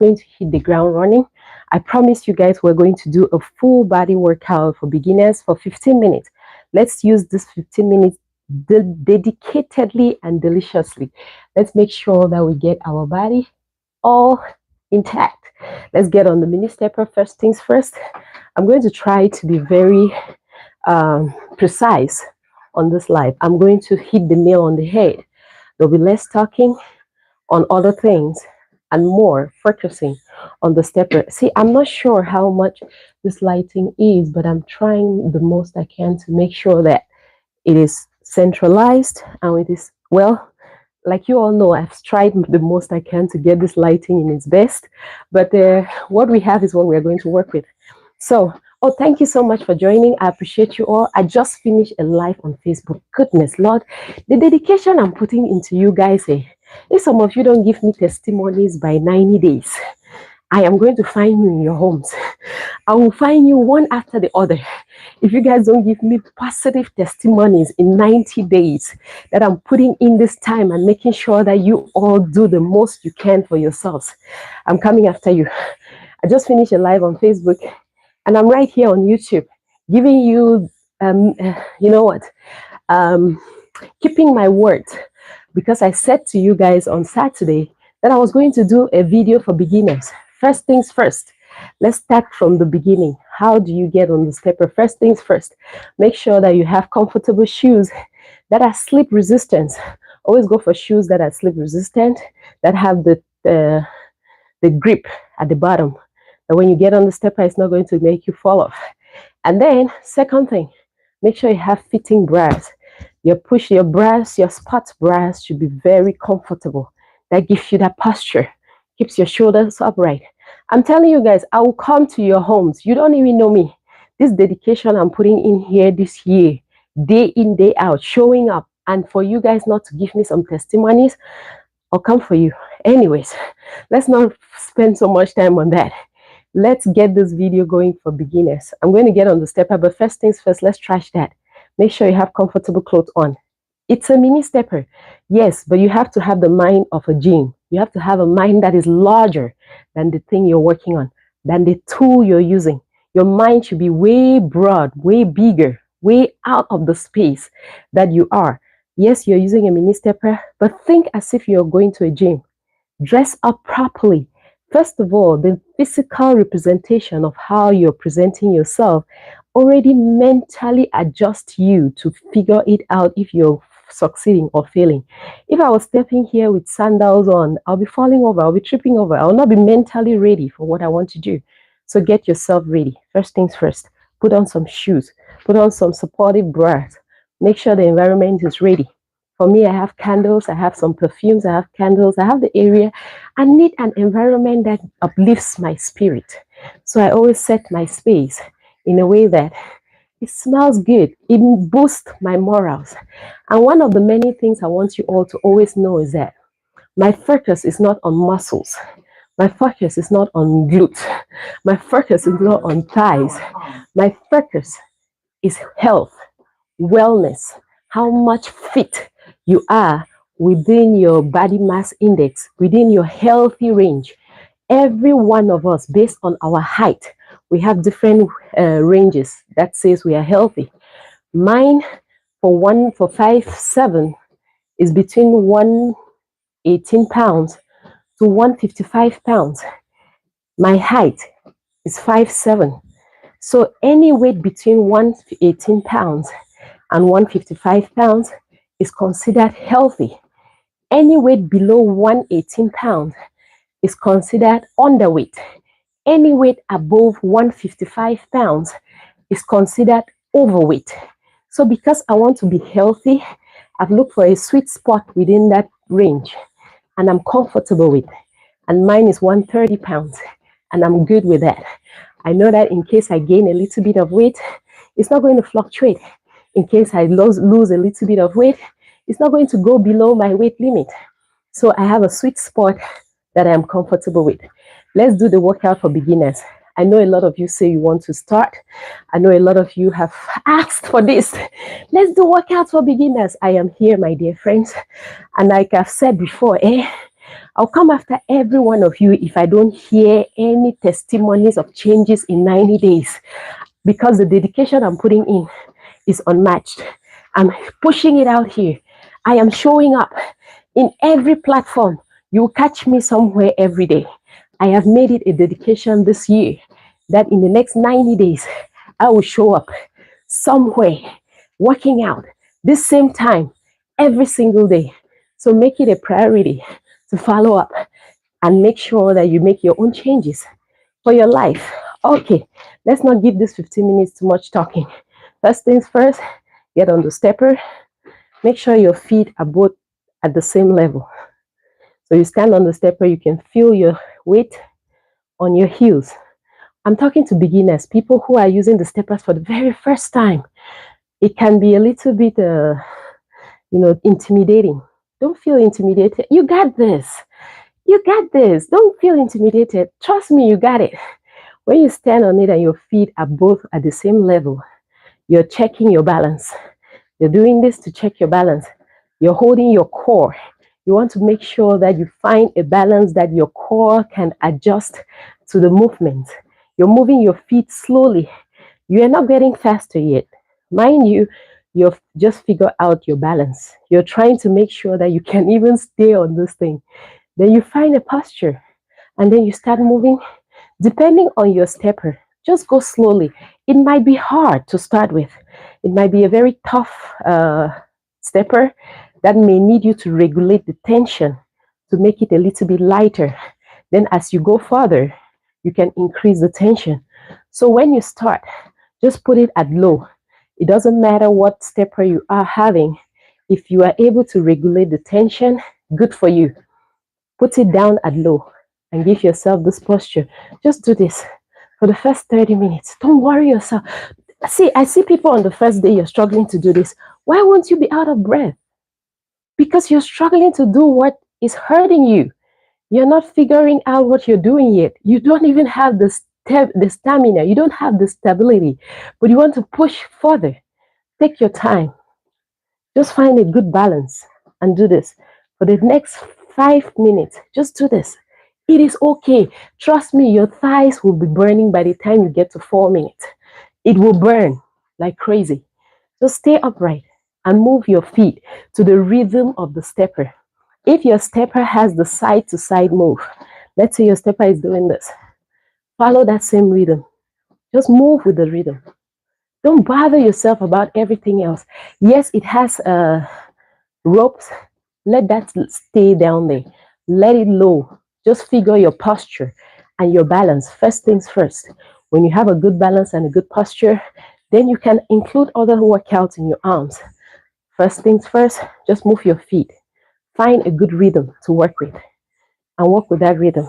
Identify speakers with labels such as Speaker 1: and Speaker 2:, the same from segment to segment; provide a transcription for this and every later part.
Speaker 1: going to hit the ground running. I promise you guys we're going to do a full body workout for beginners for 15 minutes. Let's use this 15 minutes dedicatedly and deliciously. Let's make sure that we get our body all intact. Let's get on the mini stepper. First things first, I'm going to try to be very precise on this live. I'm going to hit the nail on the head. There'll be less talking on other things and more focusing on the stepper. See, I'm not sure how much this lighting is, but I'm trying the most I can to make sure that it is centralized and it is, well, like you all know, I've tried the most I can to get this lighting in its best, but what we have is what we're going to work with. So, oh, thank you so much for joining. I appreciate you all. I just finished a live on Facebook. Goodness, Lord, the dedication I'm putting into you guys. If some of you don't give me testimonies by 90 days, I am going to find you in your homes. I will find you one after the other. If you guys don't give me positive testimonies in 90 days that I'm putting in this time and making sure that you all do the most you can for yourselves, I'm coming after you. I just finished a live on Facebook and I'm right here on YouTube giving you, you know what, keeping my word, because I said to you guys on Saturday that I was going to do a video for beginners. First things first, let's start from the beginning. How do you get on the stepper? First things first, make sure that you have comfortable shoes that are slip resistant. Always go for shoes that are slip resistant, that have the grip at the bottom. And when you get on the stepper, it's not going to make you fall off. And then, second thing, make sure you have fitting bras. Your push, your bras, your sports bras should be very comfortable. That gives you that posture, keeps your shoulders upright. I'm telling you guys, I will come to your homes. You don't even know me. This dedication I'm putting in here this year, day in, day out, showing up. And for you guys not to give me some testimonies, I'll come for you. Anyways, let's not spend so much time on that. Let's get this video going for beginners. I'm going to get on the stepper, but first things first, let's trash that. Make sure you have comfortable clothes on. It's a mini stepper, yes, but you have to have the mind of a gym. You have to have a mind that is larger than the thing you're working on, than the tool you're using. Your mind should be way broad, way bigger, way out of the space that you are. Yes, you're using a mini stepper, but think as if you're going to a gym. Dress up properly. First of all, the physical representation of how you're presenting yourself already mentally adjust you to figure it out if you're succeeding or failing. If I was stepping here with sandals on, I'll be falling over, I'll be tripping over, I'll not be mentally ready for what I want to do. So get yourself ready. First things first, put on some shoes, put on some supportive bras, make sure the environment is ready. For me, I have candles, I have some perfumes, I have candles, I have the area. I need an environment that uplifts my spirit. So I always set my space in a way that it smells good. It boosts my morals. And one of the many things I want you all to always know is that my focus is not on muscles. My focus is not on glutes. My focus is not on thighs. My focus is health, wellness, how much fit you are within your body mass index, within your healthy range. Every one of us, based on our height, we have different ranges that says we are healthy. Mine for 5'7" is between 118 pounds to 155 pounds. My height is 5'7". So any weight between 118 pounds and 155 pounds is considered healthy. Any weight below 118 pounds is considered underweight. Any weight above 155 pounds is considered overweight. So because I want to be healthy, I've looked for a sweet spot within that range and I'm comfortable with. And mine is 130 pounds and I'm good with that. I know that in case I gain a little bit of weight, it's not going to fluctuate. In case I lose a little bit of weight, it's not going to go below my weight limit. So I have a sweet spot that I am comfortable with. Let's do the workout for beginners. I know a lot of you say you want to start. I know a lot of you have asked for this. Let's do workouts for beginners. I am here, my dear friends. And like I've said before, I'll come after every one of you if I don't hear any testimonies of changes in 90 days, because the dedication I'm putting in is unmatched. I'm pushing it out here. I am showing up in every platform. You catch me somewhere every day. I have made it a dedication this year that in the next 90 days, I will show up somewhere, working out this same time every single day. So make it a priority to follow up and make sure that you make your own changes for your life. Okay, let's not give this 15 minutes too much talking. First things first, get on the stepper. Make sure your feet are both at the same level. So you stand on the stepper, you can feel your weight on your heels. I'm talking to beginners, people who are using the steppers for the very first time. It can be a little bit, intimidating. Don't feel intimidated. You got this. You got this. Don't feel intimidated. Trust me, you got it. When you stand on it and your feet are both at the same level, you're checking your balance. You're doing this to check your balance. You're holding your core. You want to make sure that you find a balance that your core can adjust to the movement. You're moving your feet slowly. You are not getting faster yet. Mind you, you've just figured out your balance. You're trying to make sure that you can even stay on this thing. Then you find a posture and then you start moving. Depending on your stepper, just go slowly. It might be hard to start with. It might be a very tough stepper that may need you to regulate the tension to make it a little bit lighter. Then as you go further, you can increase the tension. So when you start, just put it at low. It doesn't matter what stepper you are having. If you are able to regulate the tension, good for you. Put it down at low and give yourself this posture. Just do this for the first 30 minutes. Don't worry yourself. See, I see people on the first day you're struggling to do this. Why won't you be out of breath? Because you're struggling to do what is hurting you. You're not figuring out what you're doing yet. You don't even have the stamina. You don't have the stability, but you want to push further. Take your time. Just find a good balance and do this. For the next 5 minutes, just do this. It is okay. Trust me, your thighs will be burning by the time you get to 4 minutes. It will burn like crazy. Just stay upright and move your feet to the rhythm of the stepper. If your stepper has the side to side move, let's say your stepper is doing this, follow that same rhythm. Just move with the rhythm. Don't bother yourself about everything else. Yes, it has ropes. Let that stay down there. Let it low. Just figure your posture and your balance. First things first. When you have a good balance and a good posture, then you can include other workouts in your arms. First things first, just move your feet. Find a good rhythm to work with and work with that rhythm.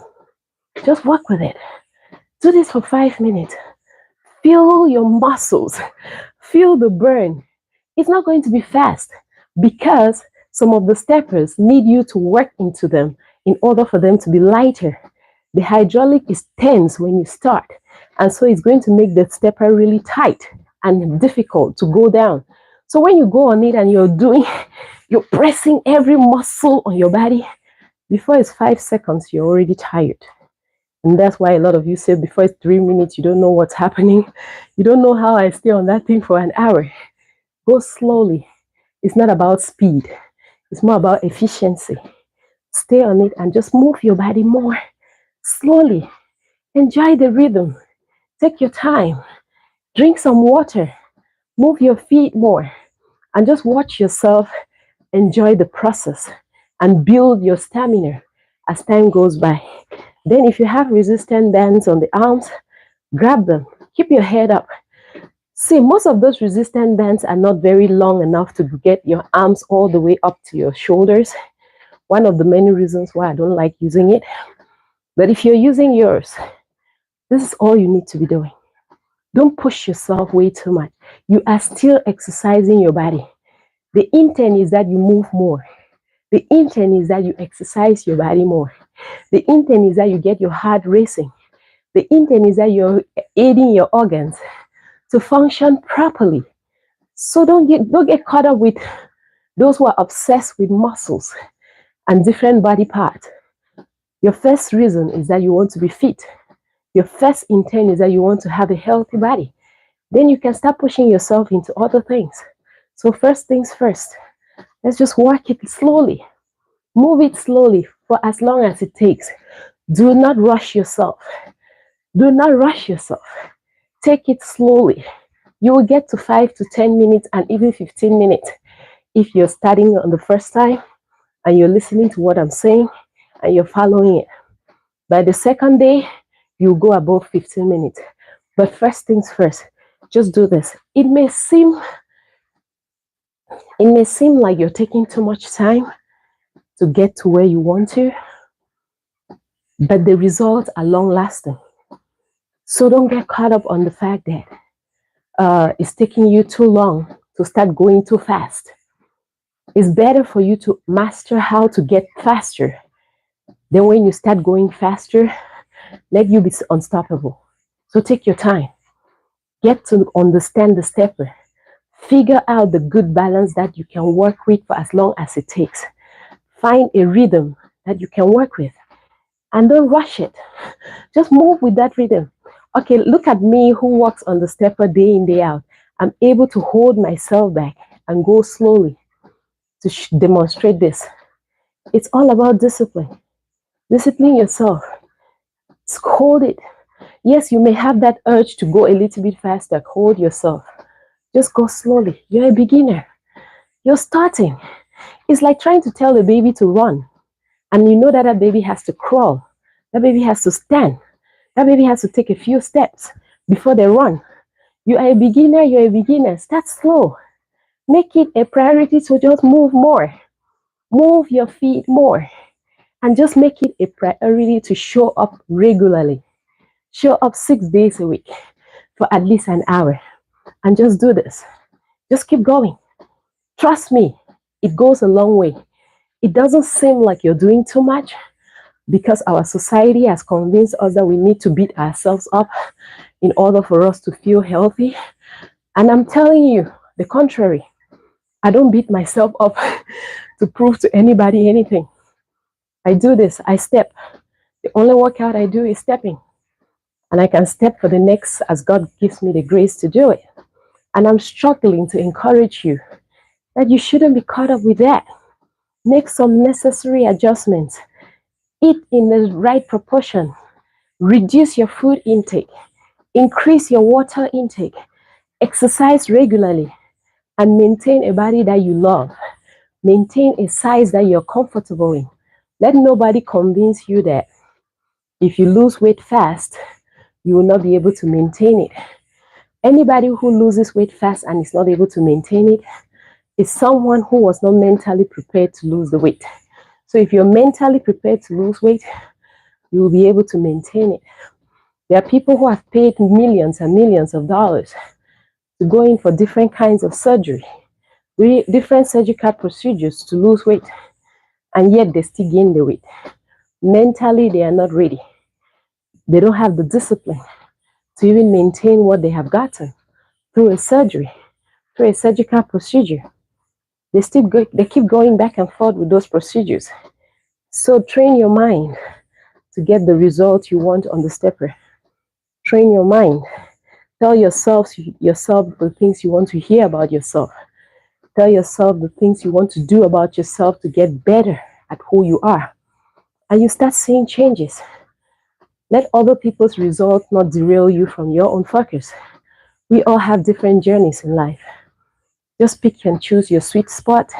Speaker 1: Just work with it. Do this for 5 minutes. Feel your muscles. Feel the burn. It's not going to be fast because some of the steppers need you to work into them in order for them to be lighter. The hydraulic is tense when you start, and so it's going to make the stepper really tight and difficult to go down. So when you go on it and you're pressing every muscle on your body, before it's 5 seconds, you're already tired. And that's why a lot of you say before it's 3 minutes, you don't know what's happening. You don't know how I stay on that thing for an hour. Go slowly. It's not about speed. It's more about efficiency. Stay on it and just move your body more slowly. Enjoy the rhythm. Take your time. Drink some water. Move your feet more. And just watch yourself enjoy the process and build your stamina as time goes by. Then if you have resistance bands on the arms, grab them. Keep your head up. See, most of those resistance bands are not very long enough to get your arms all the way up to your shoulders. One of the many reasons why I don't like using it. But if you're using yours, this is all you need to be doing. Don't push yourself way too much. You are still exercising your body. The intent is that you move more. The intent is that you exercise your body more. The intent is that you get your heart racing. The intent is that you're aiding your organs to function properly. So don't get caught up with those who are obsessed with muscles and different body parts. Your first reason is that you want to be fit. Your first intent is that you want to have a healthy body. Then you can start pushing yourself into other things. So first things first, let's just work it slowly. Move it slowly for as long as it takes. Do not rush yourself. Do not rush yourself. Take it slowly. You will get to 5 to 10 minutes and even 15 minutes if you're starting on the first time and you're listening to what I'm saying and you're following it. By the second day, you go above 15 minutes. But first things first, just do this. It may seem like you're taking too much time to get to where you want to, but the results are long lasting. So don't get caught up on the fact that it's taking you too long to start going too fast. It's better for you to master how to get faster. Then when you start going faster, let you be unstoppable. So take your time. Get to understand the stepper. Figure out the good balance that you can work with for as long as it takes. Find a rhythm that you can work with. And don't rush it. Just move with that rhythm. Okay, look at me who works on the stepper day in, day out. I'm able to hold myself back and go slowly to demonstrate this. It's all about discipline. Discipline yourself. Hold it. Yes, you may have that urge to go a little bit faster. Hold yourself. Just go slowly. You're a beginner. You're starting. It's like trying to tell a baby to run. And you know that that baby has to crawl. That baby has to stand. That baby has to take a few steps before they run. You are a beginner. You're a beginner. Start slow. Make it a priority to just move more. Move your feet more. And just make it a priority to show up regularly. Show up 6 days a week for at least an hour. And just do this. Just keep going. Trust me, it goes a long way. It doesn't seem like you're doing too much because our society has convinced us that we need to beat ourselves up in order for us to feel healthy. And I'm telling you the contrary. I don't beat myself up to prove to anybody anything. I do this. I step. The only workout I do is stepping. And I can step for the next as God gives me the grace to do it. And I'm struggling to encourage you that you shouldn't be caught up with that. Make some necessary adjustments. Eat in the right proportion. Reduce your food intake. Increase your water intake. Exercise regularly. And maintain a body that you love. Maintain a size that you're comfortable in. Let nobody convince you that if you lose weight fast, you will not be able to maintain it. Anybody who loses weight fast and is not able to maintain it is someone who was not mentally prepared to lose the weight. So if you're mentally prepared to lose weight, you will be able to maintain it. There are people who have paid millions and millions of dollars to go in for different kinds of surgery, different surgical procedures to lose weight, and yet they still gain the weight. Mentally, they are not ready. They don't have the discipline to even maintain what they have gotten through a surgery, through a surgical procedure. They keep going back and forth with those procedures. So train your mind to get the results you want on the stepper. Train your mind. Tell yourself the things you want to hear about yourself. Tell yourself the things you want to do about yourself to get better at who you are. And you start seeing changes. Let other people's results not derail you from your own focus. We all have different journeys in life. Just pick and choose your sweet spot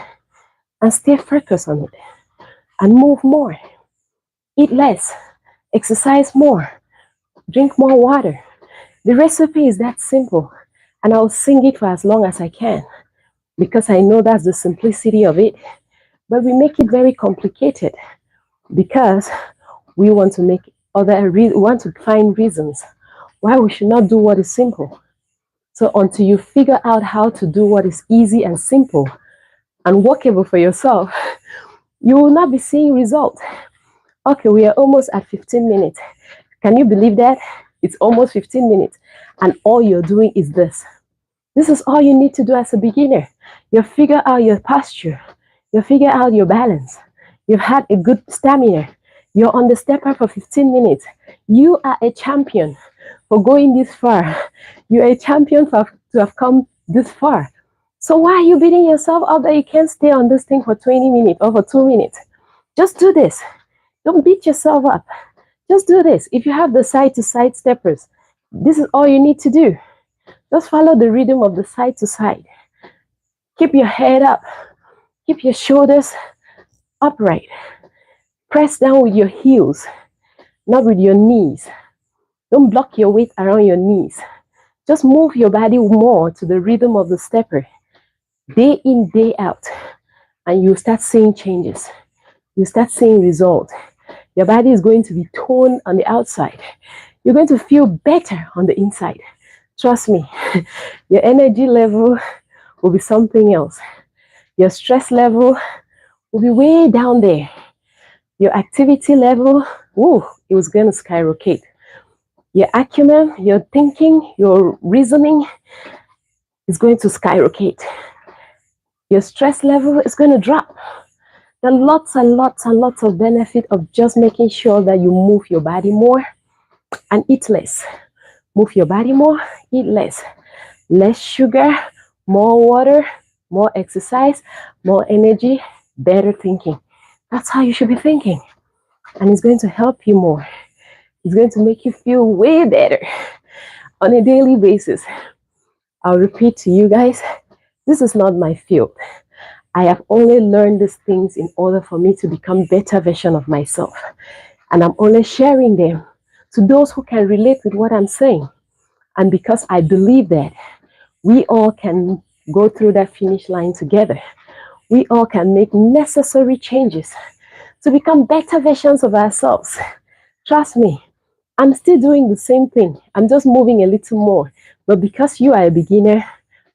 Speaker 1: and stay focused on it. And move more. Eat less. Exercise more. Drink more water. The recipe is that simple. And I'll sing it for as long as I can because I know that's the simplicity of it. But we make it very complicated because we want to find reasons why we should not do what is simple. So until you figure out how to do what is easy and simple and workable for yourself, you will not be seeing results. Okay, we are almost at 15 minutes. Can you believe that? It's almost 15 minutes and all you're doing is this. This is all you need to do as a beginner. You figure out your posture. You figure out your balance. You've had a good stamina. You're on the stepper for 15 minutes. You are a champion for going this far. You're a champion to have come this far. So why are you beating yourself up that you can't stay on this thing for 20 minutes or for 2 minutes? Just do this. Don't beat yourself up. Just do this. If you have the side to side steppers, this is all you need to do. Just follow the rhythm of the side to side. Keep your head up. Keep your shoulders upright. Press down with your heels, not with your knees. Don't block your weight around your knees. Just move your body more to the rhythm of the stepper, day in, day out, and you start seeing changes. You start seeing results. Your body is going to be toned on the outside. You're going to feel better on the inside. Trust me, your energy level will be something else. Your stress level will be way down there. Your activity level, it was going to skyrocket. Your acumen, your thinking, your reasoning is going to skyrocket. Your stress level is going to drop. There are lots and lots and lots of benefit of just making sure that you move your body more and eat less. Move your body more, eat less. Less sugar, more water, more exercise, more energy, better thinking. That's how you should be thinking. And it's going to help you more. It's going to make you feel way better on a daily basis. I'll repeat to you guys, this is not my field. I have only learned these things in order for me to become a better version of myself. And I'm only sharing them to those who can relate with what I'm saying. And because I believe that we all can go through that finish line together. We all can make necessary changes to become better versions of ourselves. Trust me, I'm still doing the same thing. I'm just moving a little more. But because you are a beginner,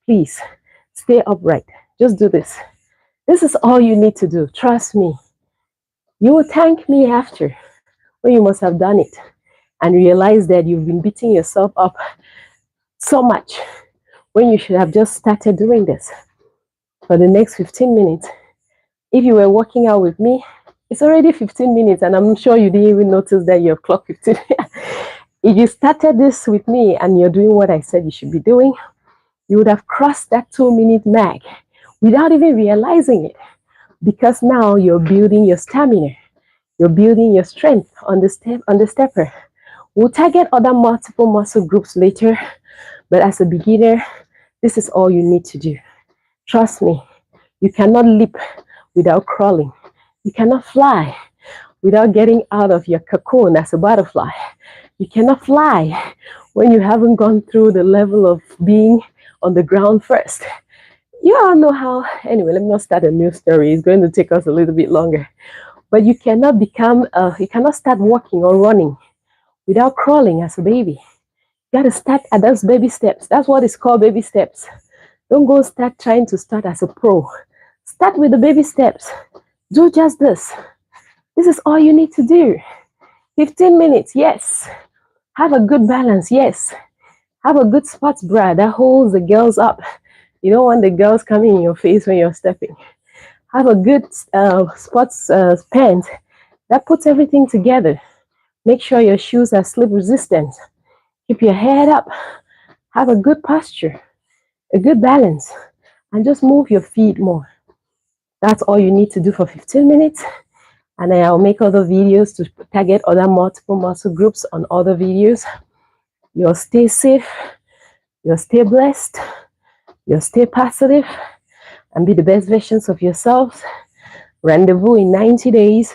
Speaker 1: please stay upright. Just do this. This is all you need to do. Trust me. You will thank me after when you must have done it and realize that you've been beating yourself up so much when you should have just started doing this for the next 15 minutes. If you were working out with me, it's already 15 minutes and I'm sure you didn't even notice that you've clocked 15. If you started this with me and you're doing what I said you should be doing, you would have crossed that 2-minute mark without even realizing it, because now you're building your stamina, you're building your strength on the stepper. We'll target other multiple muscle groups later, but as a beginner, this is all you need to do. Trust me, you cannot leap without crawling. You cannot fly without getting out of your cocoon as a butterfly. You cannot fly when you haven't gone through the level of being on the ground first. You all know how. Anyway, let me not start a new story. It's going to take us a little bit longer. But you cannot you cannot start walking or running without crawling as a baby. You got to start at those baby steps. That's what is called baby steps. Don't go trying to start as a pro. Start with the baby steps. Do just this. This is all you need to do. 15 minutes, yes. Have a good balance, yes. Have a good sports bra that holds the girls up. You don't want the girls coming in your face when you're stepping. Have a good sports pants that puts everything together. Make sure your shoes are slip resistant. Keep your head up. Have a good posture, a good balance, and just move your feet more. That's all you need to do for 15 minutes. And then I'll make other videos to target other multiple muscle groups on other videos. You'll stay safe. You'll stay blessed. You'll stay positive and be the best versions of yourselves. Rendezvous in 90 days.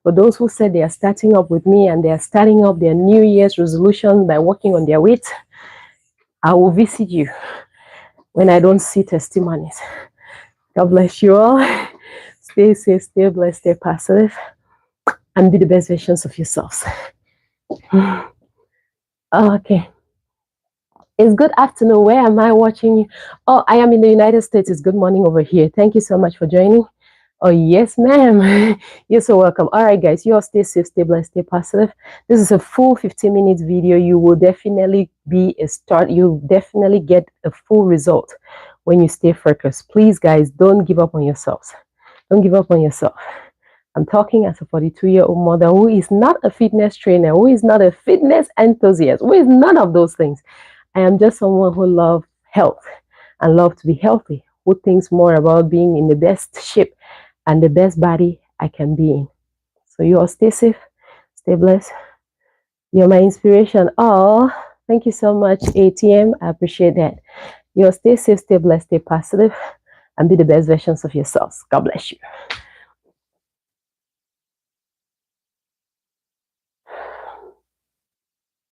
Speaker 1: For those who said they are starting up with me and they are starting up their New Year's resolution by working on their weight, I will visit you when I don't see testimonies. God bless you all. Stay safe, stay blessed, stay positive, and be the best versions of yourselves. Okay. It's good afternoon. Where am I watching you? Oh, I am in the United States. It's good morning over here. Thank you so much for joining. Oh, yes, ma'am. You're so welcome. All right, guys. You all stay safe, stay blessed, stay positive. This is a full 15 minutes video. You will definitely be a start. You'll definitely get a full result when you stay focused. Please, guys, don't give up on yourselves. Don't give up on yourself. I'm talking as a 42-year-old mother who is not a fitness trainer, who is not a fitness enthusiast, who is none of those things. I am just someone who loves health and love to be healthy, who thinks more about being in the best shape and the best body I can be in. So you all stay safe, stay blessed. You're my inspiration. Oh, thank you so much, ATM. I appreciate that. You all stay safe, stay blessed, stay positive, and be the best versions of yourselves. God bless you.